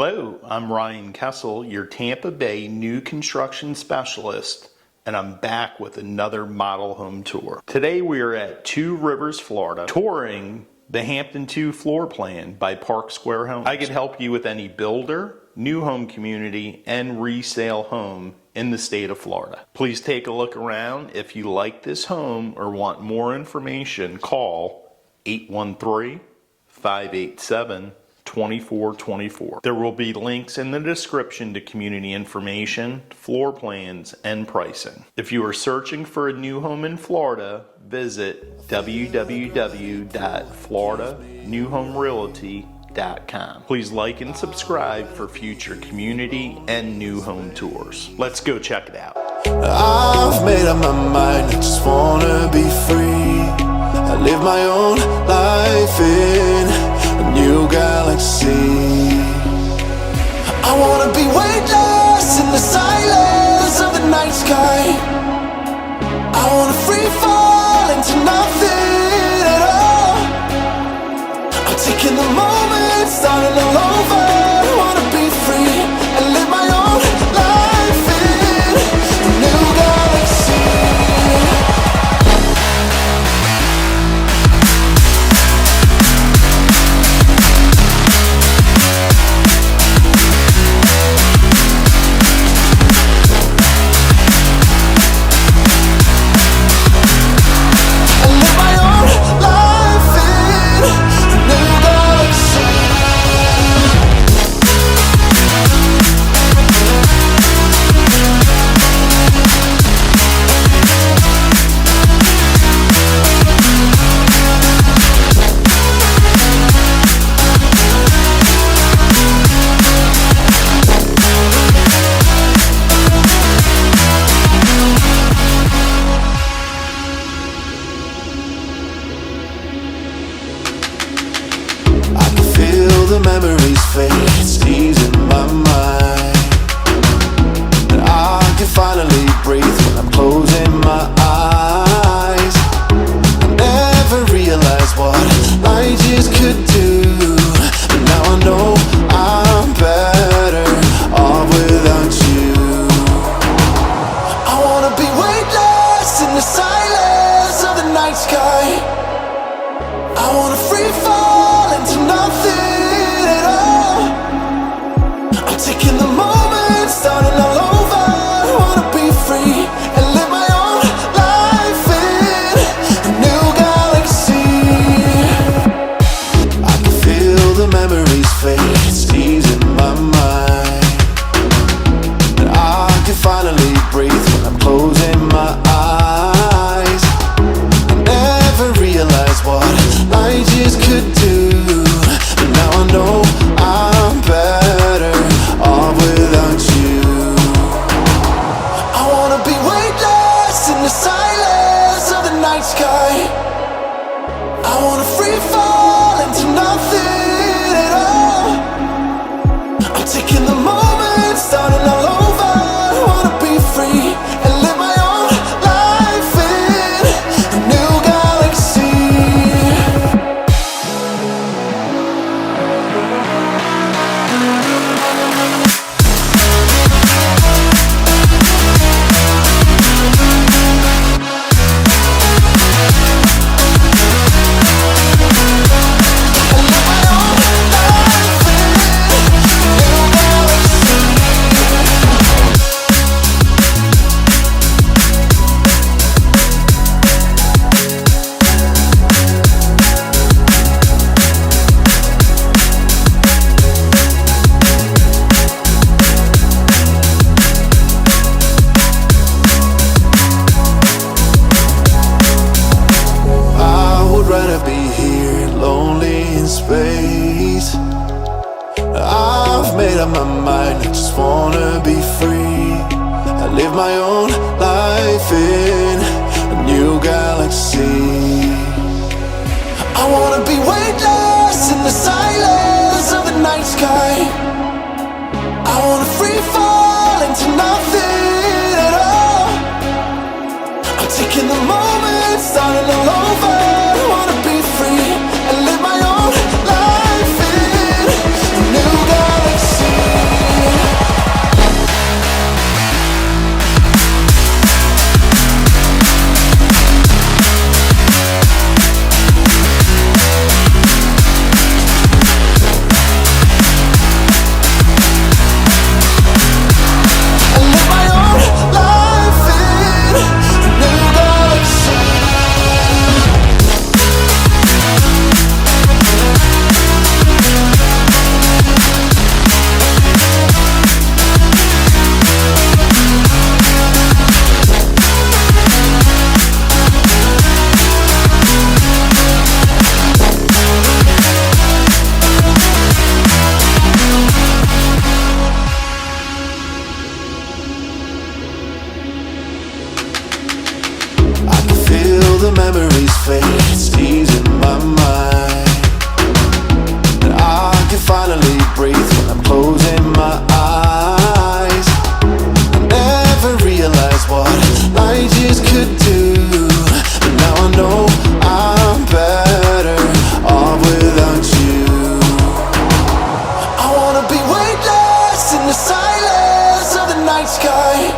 Hello, I'm Ryan Kessel, your Tampa Bay new construction specialist, and I'm back with another model home tour. Today we are at Two Rivers, Florida, touring the Hampton II floor plan by Park Square Homes. I can help you with any builder, new home community, and resale home in the state of Florida. Please take a look around. If you like this home or want more information, call 813-587-2424. There will be links in the description to community information, floor plans, and pricing. If you are searching for a new home in Florida, visit www.floridanewhomerealty.com. Please like and subscribe for future community and new home tours. Let's go check it out. I've made up my mind, I just wanna be free. I live my own life in a new galaxy. I wanna be weightless in the silence of the night sky. I wanna free fall into nothing at all. I'm taking the moment, starting all over. I wanna be free and live my own life in a new galaxy. The memories fade, it's easing my mind. And I can finally breathe when I'm closing my eyes. I never realized what I just could do, but now I know I'm better off without you. I wanna be weightless in the silence of the night sky. I wanna free fall into nothing. Taking the moment, starting all over. I wanna be free and live my own life in a new galaxy. I can feel the memories fade, it's easing my mind. And I can finally breathe when I'm closing my eyes. I never realized what I just could do, but now I know I'm better off without you. I wanna be weightless in the silence of the night sky. I wanna free fall into nothing at all. I'm taking the moment, starting all over. I wanna be free and live my own life in a new galaxy. I've made up my mind, I just wanna be free. I live my own life in a new galaxy. I wanna be weightless in the silence of the night sky. I wanna free fall into nothing at all. I'm taking the moment, starting all over. I wanna be free and live my own life in a new galaxy. fade, it's easing my mind. And I can finally breathe when I'm closing my eyes. I never realized what I just could do, but now I know I'm better off without you. I wanna be weightless in the silence of the night sky.